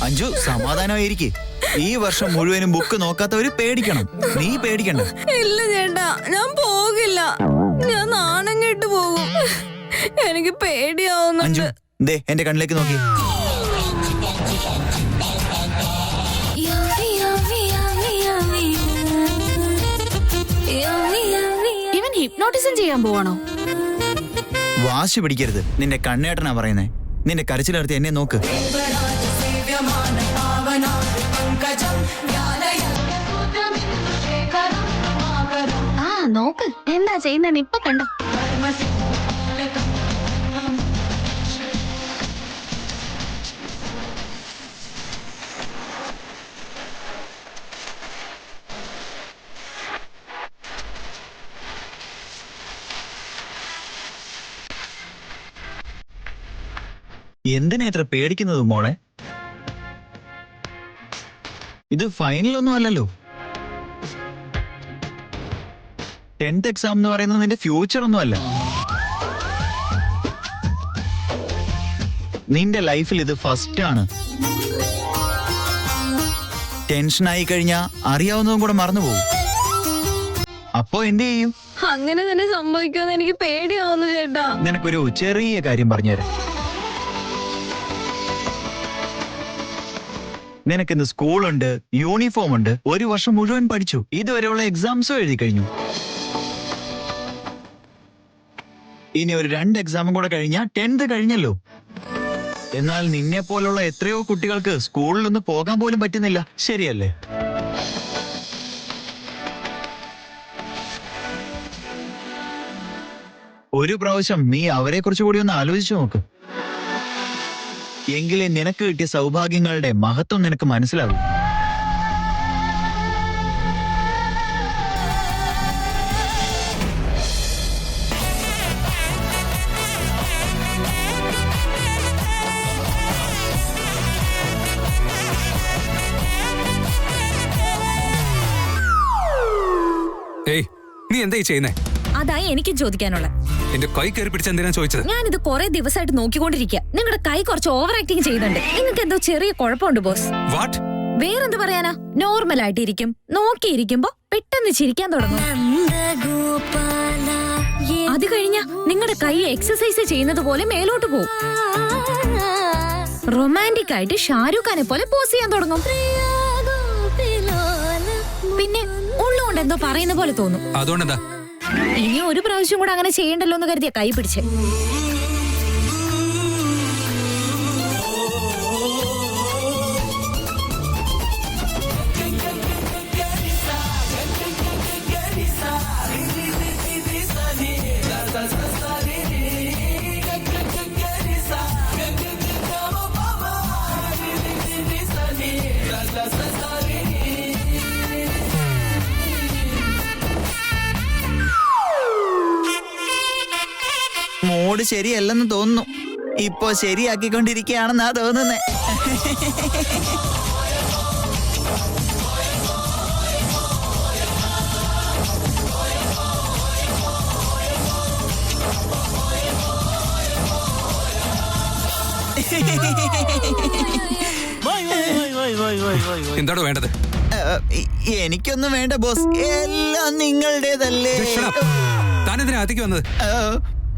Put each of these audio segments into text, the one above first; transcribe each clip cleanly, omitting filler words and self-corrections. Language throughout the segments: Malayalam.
അഞ്ജു സമാധാനമായിരിക്കെ. ഈ വർഷം മുഴുവനും ബുക്ക് നോക്കാത്തവര് പേടിക്കണം. നീ പേടിക്കണ്ട. ഇല്ല ചേട്ടാ, ഞാൻ പോകില്ല. ഞാൻ നാണം കെട്ട് പോകും. എനിക്ക് അഞ്ജു പേടിയാവുന്നുണ്ട്. ദേ എന്റെ കണ്ണിലേക്ക് നോക്കി. ഇവൻ ഹിപ്നോട്ടിസം ചെയ്യാൻ പോവാണോ? വാശി പിടിക്കരുത്. നിന്റെ കണ്ണേട്ടനാ പറയുന്നേ. നിന്റെ കരച്ചിലെടുത്ത് എന്നെ നോക്ക്. ആ നോക്ക്, എന്താ ചെയ്യുന്ന ഇപ്പൊ കണ്ടോ. എന്തിനാ ഇത്ര പേടിക്കുന്നത് മോളെ? ഇത് ഫൈനലൊന്നും അല്ലല്ലോ. 10th എക്സാം എന്ന് പറയുന്നത് നിന്റെ ഫ്യൂച്ചർ ഒന്നും അല്ല. നിന്റെ ലൈഫിൽ ഇത് ഫസ്റ്റ് ആണ്. ടെൻഷൻ ആയി കഴിഞ്ഞാ അറിയാവുന്നതും കൂടെ മറന്നുപോകും. അപ്പോ എന്ത് ചെയ്യും? അങ്ങനെ തന്നെ സംഭവിക്കുമെന്ന് എനിക്ക് പേടിയാവുന്നു ചേട്ടാ. നിനക്കൊരു ചെറിയ കാര്യം പറഞ്ഞുതരാം. നിനക്കിന്ന് സ്കൂളുണ്ട്, യൂണിഫോം ഉണ്ട്, ഒരു വർഷം മുഴുവൻ പഠിച്ചു, ഇതുവരെയുള്ള എക്സാംസും എഴുതി കഴിഞ്ഞു. ഇനി ഒരു 2 എക്സാമും കൂടെ കഴിഞ്ഞാൽ 10th കഴിഞ്ഞല്ലോ. എന്നാൽ നിന്നെ പോലുള്ള എത്രയോ കുട്ടികൾക്ക് സ്കൂളിലൊന്ന് പോകാൻ പോലും പറ്റുന്നില്ല. ശരിയല്ലേ? ഒരു പ്രാവശ്യം നീ അവരെ കുറിച്ച് കൂടി ഒന്ന് ആലോചിച്ചു നോക്ക്. എങ്കിലേ നിനക്ക് കിട്ടിയ സൗഭാഗ്യങ്ങളുടെ മഹത്വം നിനക്ക് മനസ്സിലാകും. ഏയ്, നീ എന്താ ചെയ്യുന്നേ? അതായി എനിക്ക് ചോദിക്കാനുള്ള. എന്റെ കൈ കയറി പിടിച്ച എന്തിനാ ചോദിച്ചത്? ഞാനിത് കുറെ ദിവസമായിട്ട് നോക്കിക്കൊണ്ടിരിക്കുക. നിങ്ങളുടെ കൈ കുറച്ച് ഓവർ ആക്ടിങ് ചെയ്യുന്നുണ്ട്. നിങ്ങൾക്ക് എന്തോ ചെറിയ കുഴപ്പമുണ്ട് ബോസ്. വാട്ട്? വേറെന്ത് പറയാനാ? നോർമൽ ആയിട്ടിരിക്കും, നോക്കിയിരിക്കുമ്പോ പെട്ടെന്ന് ചിരിക്കാൻ തുടങ്ങും. അത് കഴിഞ്ഞ നിങ്ങളുടെ കൈ എക്സസൈസ് ചെയ്യുന്നത് പോലെ മേലോട്ട് പോകും. റൊമാൻറ്റിക് ആയിട്ട് ഷാരൂഖ് ഖാനെ പോലെ പോസ് ചെയ്യാൻ തുടങ്ങും. പിന്നെ ഉള്ളുകൊണ്ട് എന്തോ പറയുന്ന പോലെ തോന്നും. അതുകൊണ്ടെന്താ? ഇനി ഒരു പ്രാവശ്യം കൂടെ അങ്ങനെ ചെയ്യണ്ടല്ലോ എന്ന് കരുതിയ കൈ പിടിച്ച്. മൂഡ് ശരിയല്ലെന്ന് തോന്നുന്നു. ഇപ്പൊ ശരിയാക്കിക്കൊണ്ടിരിക്കുകയാണെന്നാ തോന്നുന്നേ. എന്താണ് വേണ്ടത്? എനിക്കൊന്നും വേണ്ട ബോസ്, എല്ലാം നിങ്ങളുടേതല്ലേ. താനെന്തിനാ അകത്തേക്ക് വന്നത്?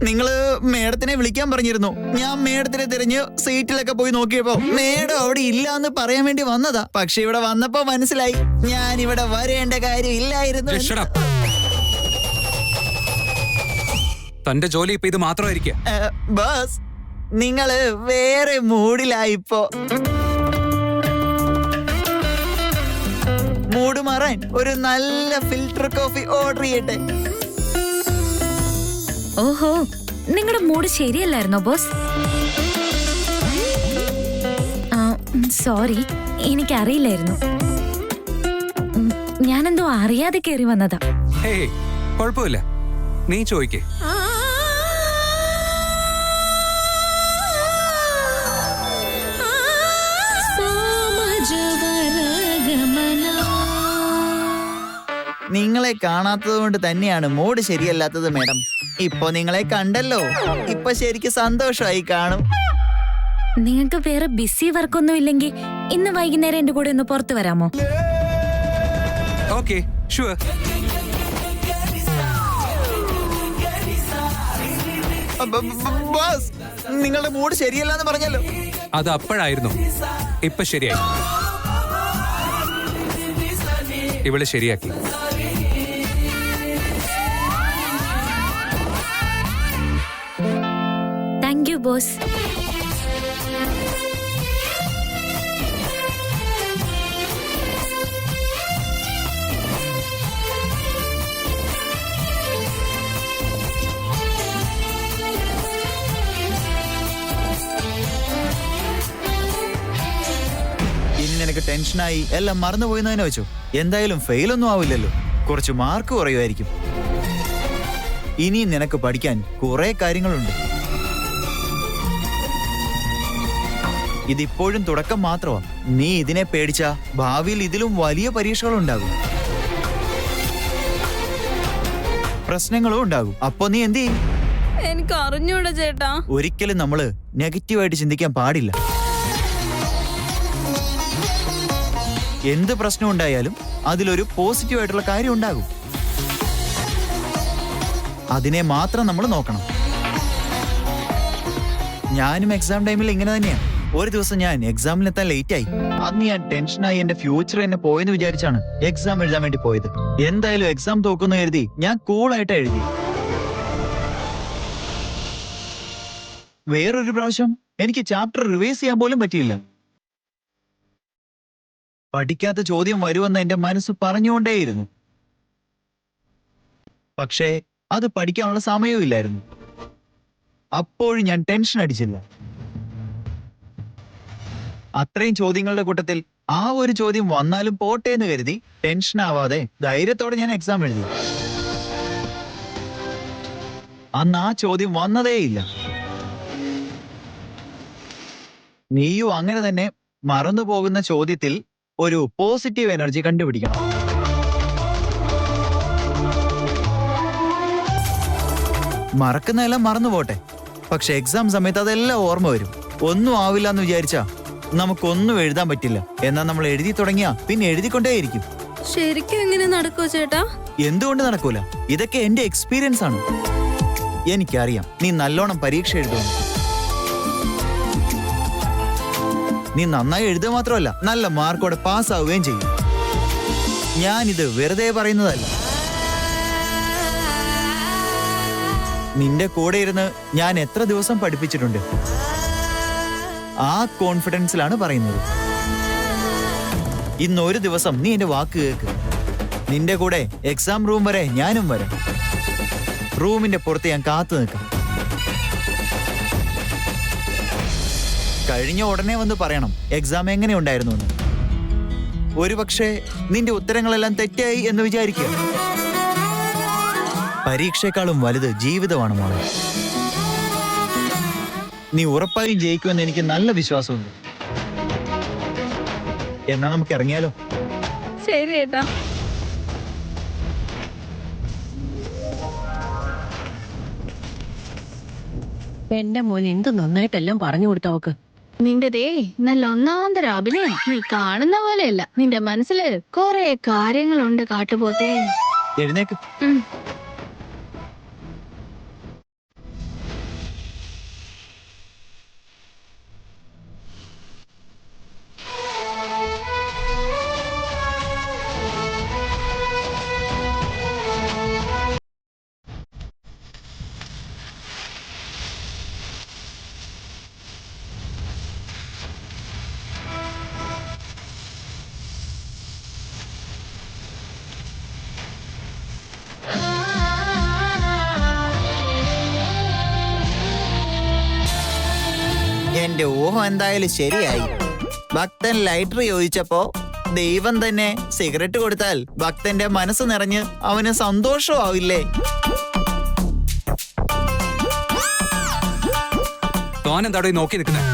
നിങ്ങള് മേഡത്തിനെ വിളിക്കാൻ പറഞ്ഞിരുന്നു. ഞാൻ മേഡത്തിനെ തിരഞ്ഞ് സീറ്റിലൊക്കെ പോയി നോക്കിയപ്പോ മേഡം അവിടെ ഇല്ല എന്ന് പറയാൻ വേണ്ടി വന്നതാ. പക്ഷെ ഇവിടെ വന്നപ്പോ മനസ്സിലായി ഞാൻ ഇവിടെ വരേണ്ട കാര്യം ഇല്ലായിരുന്നു. തന്റെ ജോലി ഇപ്പൊ ഇത് മാത്രമായിരിക്കും. ബോസ്, നിങ്ങള് വേറെ മൂഡിലായിപ്പോ. മൂഡ് മാറാൻ ഒരു നല്ല ഫിൽറ്റർ കോഫി ഓർഡർ ചെയ്യട്ടെ. ഓഹോ, നിങ്ങളുടെ മൂഡ് ശരിയല്ലായിരുന്നോ ബോസ്? സോറി, എനിക്കറിയില്ലായിരുന്നു. ഞാനെന്തോ അറിയാതെ കയറി വന്നതാ. ഹേയ്, കുഴപ്പമില്ല, നീ ചോദിക്കേ. നിങ്ങളെ കാണാത്തത് കൊണ്ട് തന്നെയാണ് മൂഡ് ശരിയല്ലാത്തത് മേഡം. ഇപ്പൊ നിങ്ങളെ കണ്ടല്ലോ, ഇപ്പൊ ശരിക്കും സന്തോഷമായി കാണും. നിങ്ങൾക്ക് വേറെ ബിസി വർക്കൊന്നും ഇല്ലെങ്കിൽ ഇന്ന് വൈകുന്നേരം എന്റെ കൂടെ ഒന്ന് പുറത്തു വരാമോ? Okay, sure. ബോസ്, നിങ്ങളുടെ മൂഡ് ശരിയല്ല എന്ന് പറഞ്ഞല്ലോ. അത് അപ്പോഴായിരുന്നു, ഇപ്പൊ ശരിയായി. ഇവള് ശരിയാക്കി. Thank you boss. ഇനി നിനക്ക് ടെൻഷനായി എല്ലാം മറന്നുപോയെന്ന് തന്നെ വെച്ചു. എന്തായാലും ഫെയിൽ ഒന്നും ആവില്ലല്ലോ, കുറച്ച് മാർക്ക് കുറയുമായിരിക്കും. ഇനിയും നിനക്ക് പഠിക്കാൻ കുറെ കാര്യങ്ങളുണ്ട്. ഇതിപ്പോഴും തുടക്കം മാത്രമാ. നീ ഇതിനെ പേടിച്ചാ ഭാവിയിൽ ഇതിലും വലിയ പരീക്ഷകളുണ്ടാകും, പ്രശ്നങ്ങളും ഉണ്ടാകും. അപ്പൊ നീ എന്ത് ചെയ്യും? എനിക്ക് അറിഞ്ഞൂടാ ചേട്ടാ. ഒരിക്കലും നമ്മള് നെഗറ്റീവായിട്ട് ചിന്തിക്കാൻ പാടില്ല. എന്ത് പ്രശ്നം ഉണ്ടായാലും അതിലൊരു പോസിറ്റീവായിട്ടുള്ള കാര്യം ഉണ്ടാകും. അതിനെ മാത്രം നമ്മൾ നോക്കണം. ഞാനും എക്സാം ടൈമിൽ ഇങ്ങനെ തന്നെയാണ്. ഒരു ദിവസം ഞാൻ എക്സാമിനെത്താൻ ലേറ്റ് ആയി. അന്ന് ഞാൻ ടെൻഷനായി എന്റെ ഫ്യൂച്ചർ എന്നെ പോയെന്ന് വിചാരിച്ചാണ് എക്സാം എഴുതാൻ വേണ്ടി പോയത്. എന്തായാലും എക്സാം തോക്കുന്ന കരുതി ഞാൻ കൂളായിട്ട് എഴുതി. വേറൊരു പ്രാവശ്യം എനിക്ക് ചാപ്റ്റർ റിവൈസ് ചെയ്യാൻ പോലും പറ്റിയില്ല. പഠിക്കാത്ത ചോദ്യം വരുമെന്ന് എന്റെ മനസ്സ് പറഞ്ഞുകൊണ്ടേയിരുന്നു. പക്ഷേ അത് പഠിക്കാനുള്ള സമയവും ഇല്ലായിരുന്നു. അപ്പോഴും ഞാൻ ടെൻഷൻ അടിച്ചില്ല. അത്രയും ചോദ്യങ്ങളുടെ കൂട്ടത്തിൽ ആ ഒരു ചോദ്യം വന്നാലും പോട്ടെ എന്ന് കരുതി ടെൻഷൻ ആവാതെ ധൈര്യത്തോടെ ഞാൻ എക്സാം എഴുതി. അന്ന് ആ ചോദ്യം വന്നതേയില്ല. നീയും അങ്ങനെ തന്നെ മറന്നു പോകുന്ന ചോദ്യത്തിൽ ഒരു പോസിറ്റീവ് എനർജി കണ്ടുപിടിക്കണം. മറക്കുന്നതെല്ലാം മറന്നു പോട്ടെ, പക്ഷെ എക്സാം സമയത്ത് അതെല്ലാം ഓർമ്മ വരും. ഒന്നും ആവില്ല എന്ന് വിചാരിച്ചാ നമുക്കൊന്നും എഴുതാൻ പറ്റില്ല. എന്നാൽ നമ്മൾ എഴുതി തുടങ്ങിയാ പിന്നെ എഴുതിക്കൊണ്ടേയിരിക്കും. ശരിക്കും എങ്ങനെ നടക്കുവോ ചേട്ടാ? എന്തുകൊണ്ട് നടക്കൂല? ഇതൊക്കെ എന്റെ എക്സ്പീരിയൻസ് ആണ്. എനിക്കറിയാം നീ നല്ലോണം പരീക്ഷ എഴുതുന്നു. നീ നന്നായി എഴുതുക മാത്രമല്ല, നല്ല മാർക്കോടെ പാസ്സാവുകയും ചെയ്യും. ഞാനിത് വെറുതെ പറയുന്നതല്ല. നിന്റെ കൂടെ ഇരുന്ന് ഞാൻ എത്ര ദിവസം പഠിപ്പിച്ചിട്ടുണ്ട്. ആ കോൺഫിഡൻസിലാണ് പറയുന്നത്. ഇന്നൊരു ദിവസം നീ എന്റെ വാക്ക് കേൾക്ക്. നിന്റെ കൂടെ എക്സാം റൂം വരെ ഞാനും വരാം. റൂമിന്റെ പുറത്ത് ഞാൻ കാത്തു നിൽക്കാം. കഴിഞ്ഞ ഉടനെ വന്ന് പറയണം എക്സാം എങ്ങനെ ഉണ്ടായിരുന്നു എന്ന്. ഒരുപക്ഷെ നിന്റെ ഉത്തരങ്ങളെല്ലാം തെറ്റായി എന്ന് വിചാരിക്കുക. പരീക്ഷയെക്കാളും വലുത് ജീവിതമാണ് മോളെ. നീ ഉറപ്പായും ജയിക്കുമെന്ന് എനിക്ക് നല്ല വിശ്വാസമുണ്ട്. എന്നാ നമുക്ക് ഇറങ്ങിയാലോ? ശരി ചേട്ടാ. എന്റെ മോൻ എന്ത് നന്നായിട്ടെല്ലാം പറഞ്ഞു കൊടുത്തവക്ക്. നിന്റെതേ നല്ല ഒന്നാന്തര അഭിനയം. നീ കാണുന്ന പോലെയല്ല, നിന്റെ മനസ്സില് കൊറേ കാര്യങ്ങളുണ്ട് കാട്ടുപോത്തേ. എഴുന്നേക്ക്. എന്റെ ഊഹം എന്തായാലും ശരിയായി. ഭക്തൻ ലൈറ്റർ ചോദിച്ചപ്പോ ദൈവം തന്നെ സിഗരറ്റ് കൊടുത്താൽ ഭക്തന്റെ മനസ്സ് നിറഞ്ഞ് അവന് സന്തോഷമാവില്ലേ? തോനെന്താടോ നോക്കി നിൽക്കുന്നത്?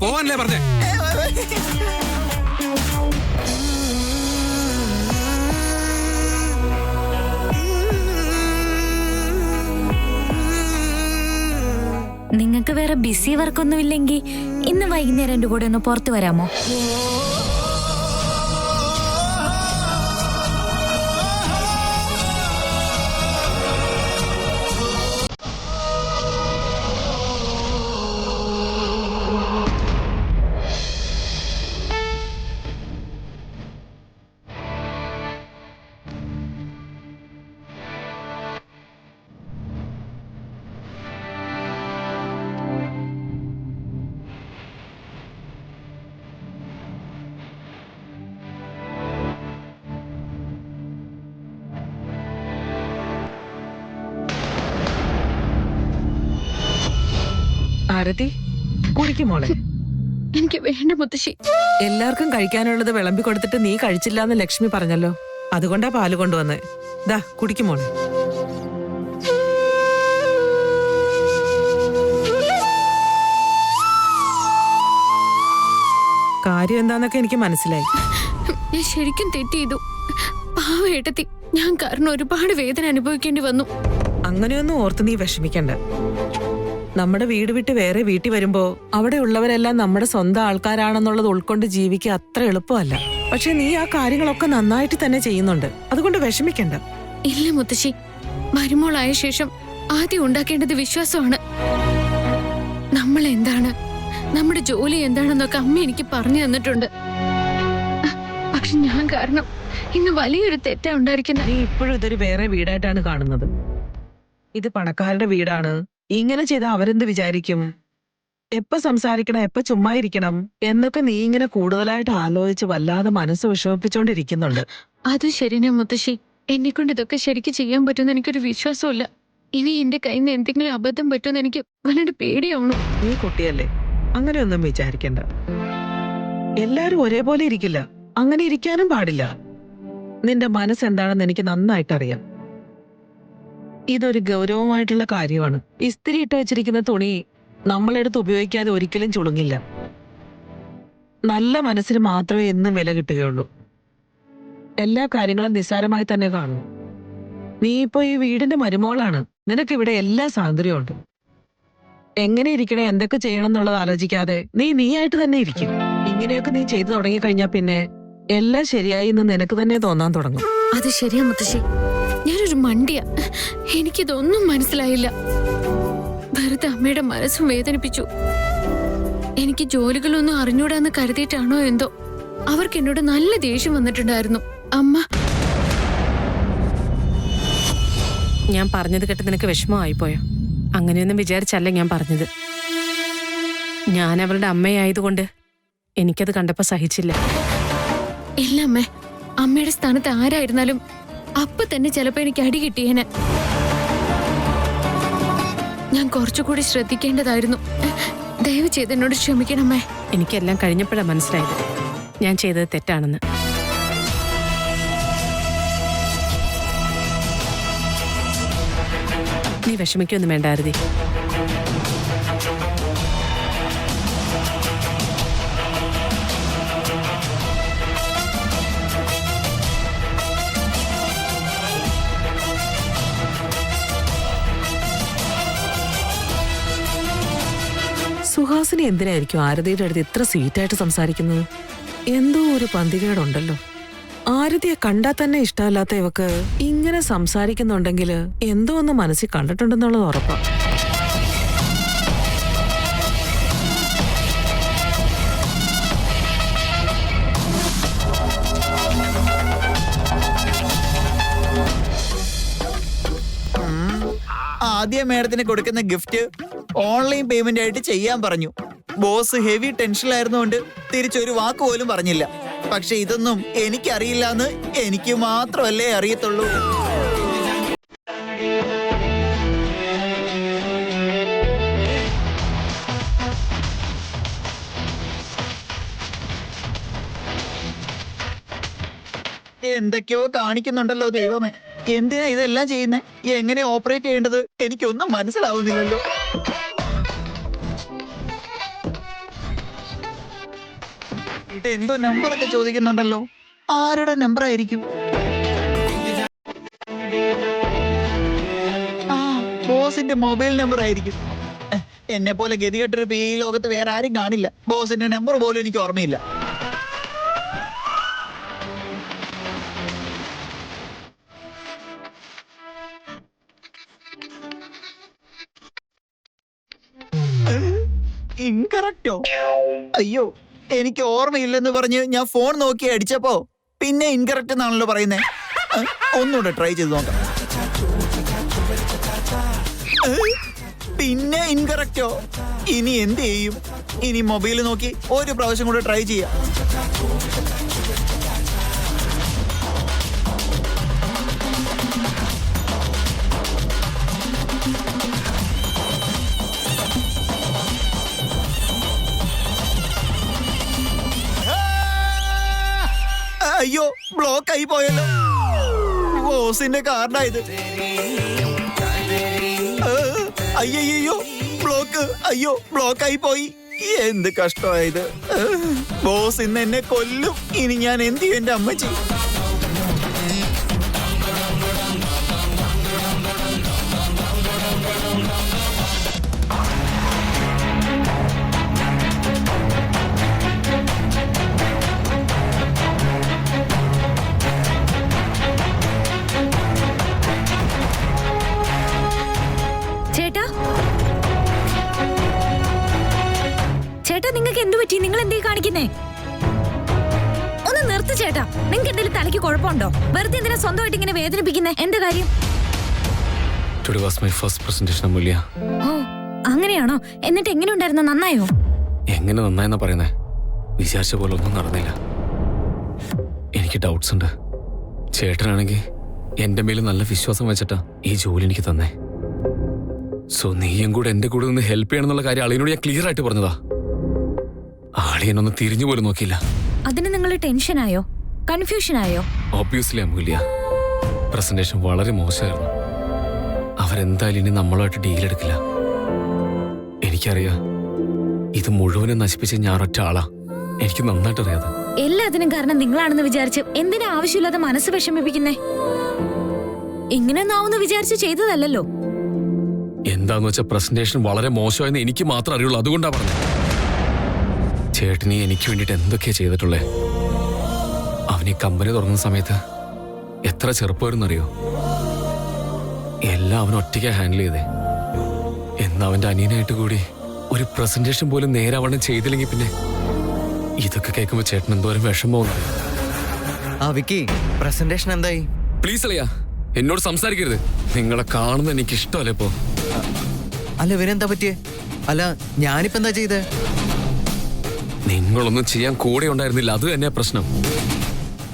പോവാനല്ലേ പറഞ്ഞേ? നിങ്ങൾക്ക് വേറെ ബിസി വർക്കൊന്നും ഇല്ലെങ്കിൽ ഇന്ന് വൈകുന്നേരം എന്റെ കൂടെ ഒന്ന് പുറത്തു വരാമോ? ആരതി കുടിക്കും മോളെ. എനിക്ക് വേണ്ട മുത്തശ്ശി. എല്ലാവർക്കും കഴിക്കാനുള്ളത് വിളമ്പി കൊടുത്തിട്ട് നീ കഴിച്ചില്ല എന്ന് ലക്ഷ്മി പറഞ്ഞല്ലോ, അതുകൊണ്ടാ പാല് കൊണ്ടുവന്നേ. ദാ കുടിക്കും മോളെ. കാര്യം എന്താന്നൊക്കെ എനിക്ക് മനസ്സിലായി. ഞാൻ ശരിക്കും തെറ്റ് ചെയ്തു. പാവ ഏട്ടത്തി, ഞാൻ കാരണം ഒരുപാട് വേദന അനുഭവിക്കേണ്ടി വന്നു. അങ്ങനെയൊന്നും ഓർത്ത് നീ വിഷമിക്കണ്ട. നമ്മുടെ വീട് വിട്ട് വേറെ വീട്ടിൽ വരുമ്പോ അവിടെ ഉള്ളവരെല്ലാം നമ്മുടെ സ്വന്തം ആൾക്കാരാണെന്നുള്ളത് ഉൾക്കൊണ്ട് ജീവിക്കുക അത്ര എളുപ്പമല്ല. പക്ഷെ നീ ആ കാര്യങ്ങളൊക്കെ നന്നായിട്ട് തന്നെ ചെയ്യുന്നുണ്ട്, അതുകൊണ്ട് വിഷമിക്കണ്ട. ഇല്ല മുത്തശ്ശി, മരുമോളായ ശേഷം ആദ്യം ഉണ്ടാക്കേണ്ടത് വിശ്വാസമാണ്. നമ്മൾ എന്താണ്, നമ്മുടെ ജോലി എന്താണെന്നൊക്കെ അമ്മ എനിക്ക് പറഞ്ഞു തന്നിട്ടുണ്ട്. പക്ഷെ ഞാൻ കാരണം ഇന്ന് വലിയൊരു തെറ്റാ ഉണ്ടായിരിക്കുന്നത്. നീ ഇപ്പോഴും ഇതൊരു വേറെ വീടായിട്ടാണ് കാണുന്നത്. ഇത് പണക്കാരുടെ വീടാണ്. ഇങ്ങനെ ചെയ്താൽ അവരെന്ത് വിചാരിക്കും, എപ്പോ സംസാരിക്കണം, എപ്പോ ചുമ്മാ ഇരിക്കണം എന്നൊക്കെ നീ ഇങ്ങനെ കൂടുതലായിട്ട് ആലോചിച്ച് വല്ലാതെ മനസ്സ് വിഷമിപ്പിച്ചോണ്ടിരിക്കുന്നുണ്ട്. അത് ശരിയാ മുത്തശ്ശി, എന്നെ കൊണ്ട് ഇതൊക്കെ ശരിക്കും ചെയ്യാൻ പറ്റുമെന്ന് എനിക്കൊരു വിശ്വാസമില്ല. ഇനി എന്റെ കയ്യിൽ നിന്ന് എന്തെങ്കിലും അബദ്ധം പറ്റുമെന്ന് എനിക്ക് വളരെ പേടിയാവണം. നീ കുട്ടിയല്ലേ, അങ്ങനെയൊന്നും വിചാരിക്കണ്ട. എല്ലാരും ഒരേപോലെ ഇരിക്കില്ല, അങ്ങനെ ഇരിക്കാനും പാടില്ല. നിന്റെ മനസ്സെന്താണെന്ന് എനിക്ക് നന്നായിട്ടറിയാം. ഇതൊരു ഗൗരവമായിട്ടുള്ള കാര്യമാണ്. ഇസ്തിരി ഇട്ട് വെച്ചിരിക്കുന്ന തുണി നമ്മളെടുത്ത് ഉപയോഗിക്കാതെ ഒരിക്കലും ചുളുങ്ങില്ല. നല്ല മനസ്സിന് മാത്രമേ എന്നും വില കിട്ടുകയുള്ളൂ. എല്ലാ കാര്യങ്ങളും നിസ്സാരമായി തന്നെ കാണും. നീ ഇപ്പൊ ഈ വീടിന്റെ മരുമോളാണ്. നിനക്ക് ഇവിടെ എല്ലാ സ്വാതന്ത്ര്യമുണ്ട്. എങ്ങനെ ഇരിക്കണേ, എന്തൊക്കെ ചെയ്യണം എന്നുള്ളത് ആലോചിക്കാതെ നീയായിട്ട് തന്നെ ഇരിക്കും. ഇങ്ങനെയൊക്കെ നീ ചെയ്തു തുടങ്ങിക്കഴിഞ്ഞാ പിന്നെ എല്ലാം ശരിയായി എന്ന് നിനക്ക് തന്നെ തോന്നാൻ തുടങ്ങും. അത് ശരിയാ മുത്തശ്ശി, ഞാനൊരു മണ്ടിയാ. എനിക്കിതൊന്നും മനസ്സിലായില്ല. വെറുതെ അമ്മയുടെ മനസ്സും വേദനിപ്പിച്ചു. എനിക്ക് ജോലികളൊന്നും അറിഞ്ഞൂടാന്ന് കരുതിയിട്ടാണോ എന്തോ അവർക്ക് എന്നോട് നല്ല ദേഷ്യം വന്നിട്ടുണ്ടായിരുന്നു. അമ്മ, ഞാൻ പറഞ്ഞത് കേട്ട് നിനക്ക് വിഷമമായിപ്പോയോ? അങ്ങനെയൊന്നും വിചാരിച്ചല്ല ഞാൻ പറഞ്ഞത്. ഞാൻ അവരുടെ അമ്മയായതുകൊണ്ട് എനിക്കത് കണ്ടപ്പോ സഹിച്ചില്ല. ഇല്ല അമ്മേ, അമ്മയുടെ സ്ഥാനത്ത് ആരായിരുന്നാലും അപ്പൊ തന്നെ ചിലപ്പോ എനിക്ക് അടി കിട്ടിയേനെ. ഞാൻ കുറച്ചുകൂടി ശ്രദ്ധിക്കേണ്ടതായിരുന്നു. ദയവ് ചെയ്ത് എന്നോട് ക്ഷമിക്കണമേ. എനിക്കെല്ലാം കഴിഞ്ഞപ്പോഴാണ് മനസ്സിലായത് ഞാൻ ചെയ്തത് തെറ്റാണെന്ന്. നീ വിഷമിക്കൊന്നും വേണ്ട ആരതി. സുഹാസിനി എന്തിനായിരിക്കും ആരതിയുടെ അടുത്ത് ഇത്ര സ്വീറ്റായിട്ട് സംസാരിക്കുന്നത്? എന്തോ ഒരു പന്തികേടുണ്ടല്ലോ. ആരതിയെ കണ്ടാൽ തന്നെ ഇഷ്ടമല്ലാത്ത ഇവക്ക് ഇങ്ങനെ സംസാരിക്കുന്നുണ്ടെങ്കിൽ എന്തോ ഒന്ന് മനസ്സിൽ കണ്ടിട്ടുണ്ടെന്നുള്ളത് ഉറപ്പാ. ആദ്യം മേഡത്തിന് കൊടുക്കുന്ന ഗിഫ്റ്റ് ഓൺലൈൻ പേയ്മെന്റ് ആയിട്ട് ചെയ്യാൻ പറഞ്ഞു. ബോസ് ഹെവി ടെൻഷനിലായിരുന്നുകൊണ്ട് തിരിച്ചൊരു വാക്ക് പോലും പറഞ്ഞില്ല. പക്ഷെ ഇതൊന്നും എനിക്കറിയില്ലാന്ന് എനിക്ക് മാത്രമല്ലേ അറിയത്തുള്ളൂ. എന്തൊക്കെയോ കാണിക്കുന്നുണ്ടല്ലോ ദൈവമേ. എന്തിനാ ഇതെല്ലാം ചെയ്യുന്നേ? എങ്ങനെ ഓപ്പറേറ്റ് ചെയ്യേണ്ടത് എനിക്കൊന്നും മനസ്സിലാവുന്നില്ലല്ലോ. എന്തോ നമ്പറൊക്കെ ചോദിക്കുന്നുണ്ടല്ലോ. ആരുടെ നമ്പർ ആയിരിക്കും? ആ, ബോസിന്റെ മൊബൈൽ നമ്പർ ആയിരിക്കും. എന്നെ പോലെ ഗതികെട്ടൊരു ഈ ലോകത്ത് വേറെ ആരും കാണില്ല. ബോസിന്റെ നമ്പർ പോലും എനിക്ക് ഓർമ്മയില്ല. ഇൻകറക്റ്റോ? അയ്യോ, എനിക്ക് ഓർമ്മയില്ലെന്ന് പറഞ്ഞ് ഞാൻ ഫോൺ നോക്കി അടിച്ചപ്പോ പിന്നെ ഇൻകറക്റ്റ് എന്നാണല്ലോ പറയുന്നേ. ഒന്നുകൂടെ ട്രൈ ചെയ്ത് നോക്കാം. പിന്നെ ഇൻകറക്റ്റോ? ഇനി എന്ത് ചെയ്യും? ഇനി മൊബൈൽ നോക്കി ഒരു പ്രാവശ്യം കൂടെ ട്രൈ ചെയ്യാം. അയ്യോ, ബ്ലോക്ക് ആയി പോയല്ലോ. ബോസിന്റെ കാർഡായത്. അയ്യോ, ബ്ലോക്ക്. അയ്യോ, ബ്ലോക്ക് ആയി പോയി. എന്ത് കഷ്ടമായത്. ബോസ് ഇന്ന് എന്നെ കൊല്ലും. ഇനി ഞാൻ എന്ത് ചെയ്യും എന്റെ അമ്മച്ചി? ചേട്ടാ, നിങ്ങൾക്ക് എന്തു പറ്റി? നിങ്ങൾ എന്തേ കാണിക്കുന്നേ? ഒന്ന് നിർത്ത് ചേട്ടാ. നിങ്ങൾക്ക് എന്തെങ്കിലും തലയ്ക്ക് കുഴപ്പമുണ്ടോ? വെറുതെ എന്തിനാ സ്വന്തമായിട്ട് ഇങ്ങനെ വേദനിപ്പിക്കുന്നേ? എന്താ കാര്യം? Today was my first presentation, അമൂല്യ. ഓ, അങ്ങനെയാണോ? എന്നിട്ട് എങ്ങനെ ഉണ്ടായിരുന്നു? നന്നായോ? എങ്ങനെ നന്നായെന്നാ പറയുന്നേ? വിചാരിച്ച പോലെ ഒന്നും നടന്നില്ല. എനിക്ക് ഡൗട്ട്സ് ഉണ്ട്. ചേട്ടനാണെങ്കിൽ എന്റെ മേൽ നല്ല വിശ്വാസം വെച്ചിട്ടാ ഈ ജോലി എനിക്ക് തന്നേ. സോ നീയും കൂടെ എന്റെ കൂടെ നിന്ന് ഹെൽപ്പ് ചെയ്യണമെന്നുള്ള കാര്യം അളിയനോട് ഞാൻ ക്ലിയർ ആയിട്ട് പറഞ്ഞതാ. ആളിയനൊന്ന് തിരിഞ്ഞു പോലും നോക്കിയില്ല. അതിന് നിങ്ങൾ ടെൻഷനായോ? കൺഫ്യൂഷനായോ? ഓബ്വിയസ്ലി അമൂല്യ, പ്രസന്റേഷൻ വളരെ മോശമായിരുന്നു. അവരെന്തായാലും ഇനി നമ്മളുമായിട്ട് ഡീലെടുക്കില്ല. എനിക്കറിയാം, ഇത് മുഴുവനും നശിപ്പിച്ച് ഞാൻ ഒറ്റ ആളാ. എനിക്ക് നന്നായിട്ട് അറിയാതെ. എല്ലാത്തിനും കാരണം നിങ്ങളാണെന്ന് വിചാരിച്ച് എന്തിനാ ആവശ്യമില്ലാതെ മനസ്സ് വിഷമിപ്പിക്കുന്നേ? ഇങ്ങനെയൊന്നും ആവുന്ന വിചാരിച്ച് ചെയ്തതല്ലോ. എന്താന്ന് വെച്ചാൽ പ്രസന്റേഷൻ വളരെ മോശമായെന്ന് എനിക്ക് മാത്രം അറിയുള്ളൂ. അതുകൊണ്ടാ പറഞ്ഞത്. ചേട്ടനി എനിക്ക് വേണ്ടിയിട്ട് എന്തൊക്കെയാ ചെയ്തിട്ടുള്ളേ? അവൻ ഈ കമ്പനി തുറന്ന സമയത്ത് എത്ര ചെറുപ്പമായിരുന്നറിയോ? എല്ലാം അവൻ ഒറ്റയ്ക്കാ ഹാൻഡിൽ ചെയ്തേ. എന്നാ അവന്റെ അനിയനായിട്ട് കൂടി ഒരു പ്രസന്റേഷൻ പോലും നേരാവണ്ണം ചെയ്തില്ലെങ്കിൽ പിന്നെ ഇതൊക്കെ കേൾക്കുമ്പോ ചേട്ടൻ എന്തോരം വിഷമം. വിക്കി, പ്രസന്റേഷൻ എന്തായി? പ്ലീസ് അളിയാ, എന്നോട് സംസാരിക്കരുത്. നിങ്ങളെ കാണുന്നത് എനിക്ക് ഇഷ്ടമല്ല ഇപ്പോ. അല്ല, ഇവനെന്താ പറ്റിയേ? അല്ല, ഞാനിപ്പോ എന്താ ചെയ്തേ? നിങ്ങളൊന്നും ചെയ്യാൻ കൂടെ ഉണ്ടായിരുന്നില്ല. അത് തന്നെ പ്രശ്നം.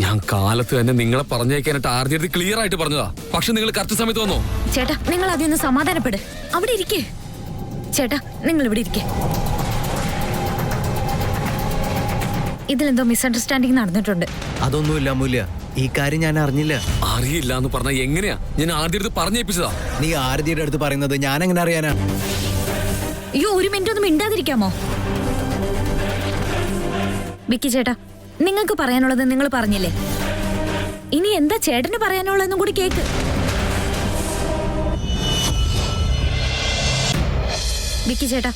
ഞാൻ കാലത്ത് തന്നെ നിങ്ങളെ പറഞ്ഞേക്കാനായിട്ട് ആദ്യം ക്ലിയർ ആയിട്ട് പറഞ്ഞതാ. പക്ഷെ നിങ്ങൾ കറക്റ്റ് സമയത്ത് വന്നോ? ചേട്ടാ, നിങ്ങൾ അതിന്ന് സമാധാനപ്പെട്. അവിടെ ഇരിക്കേ. ചേട്ടാ, നിങ്ങൾ ഇവിടെ ഇരിക്കേ. ഇതിലെന്തോ മിസ്അണ്ടർസ്റ്റാൻഡിങ് നടന്നിട്ടുണ്ട്. അതൊന്നുമില്ല അമൂല്യ, ഈ കാര്യം ഞാൻ അറിഞ്ഞില്ല. അറിയില്ല എന്ന് പറഞ്ഞാൽ എങ്ങനെയാ? ഞാൻ ആദ്യം പറഞ്ഞേപ്പിച്ചതാ. നീ ആരതിയുടെ അടുത്ത് പറയുന്നത് ഞാൻ എങ്ങനെ അറിയാനാ? അയ്യോ, ഒരു മിനിറ്റ് ഒന്നും മിണ്ടാതിരിക്കാമോ? വിക്കി ചേട്ടാ, നിങ്ങൾക്ക് പറയാനുള്ളത് നിങ്ങൾ പറഞ്ഞില്ലേ? ഇനി എന്താ ചേട്ടന് പറയാനുള്ളതെന്നും കൂടി കേക്ക്. വിക്കി ചേട്ടാ,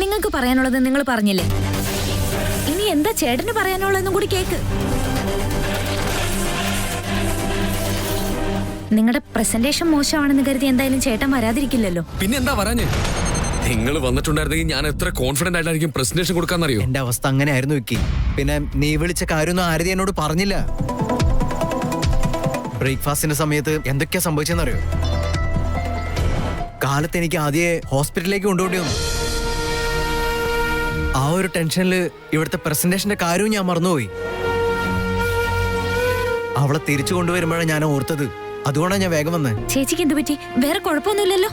നിങ്ങൾക്ക് പറയാനുള്ളത് നിങ്ങൾ പറഞ്ഞില്ലേ? ഇനി എന്താ ചേട്ടന് പറയാനുള്ളതെന്നും കൂടി കേക്ക്. നിങ്ങളുടെ പ്രസന്റേഷൻ മോശമാണെന്ന് കരുതി എന്തായാലും ചേട്ടൻ വരാതിരിക്കില്ലല്ലോ. പിന്നെ എന്താ വരാഞ്ഞ്? നിങ്ങൾ വന്നിട്ടുണ്ടായിരുന്നെങ്കിൽ ഞാൻ എത്ര കോൺഫിഡന്റ് ആയിട്ടായിരിക്കും പ്രസന്റേഷൻ കൊടുക്കാന്നറിയോ? എന്റെ അവസ്ഥ അങ്ങനെ ആയിരുന്നു വിക്കി. പിന്നെ നീ വിളിച്ച കാര്യമൊന്നും ആരതി എന്നോട് പറഞ്ഞില്ല. ബ്രേക്ക്ഫാസ്റ്റിന്റെ സമയത്ത് എന്തൊക്കെയാ സംഭവിച്ചെന്നറിയോ? കാലത്ത് എനിക്ക് ആദ്യം ഹോസ്പിറ്റലിലേക്ക് കൊണ്ടുപോണ്ടി വന്നു. ആ ഒരു ടെൻഷനില് ഇവിടുത്തെ പ്രസന്റേഷന്റെ കാര്യവും ഞാൻ മറന്നുപോയി. അവളെ തിരിച്ചു കൊണ്ടുവരുമ്പോഴാണ് ഞാൻ ഓർത്തത്. അതുകൊണ്ടാണ് ഞാൻ വേഗം വന്നത്. ചേച്ചിക്ക് എന്ത് പറ്റി? വേറെ കുഴപ്പമൊന്നുമില്ലല്ലോ?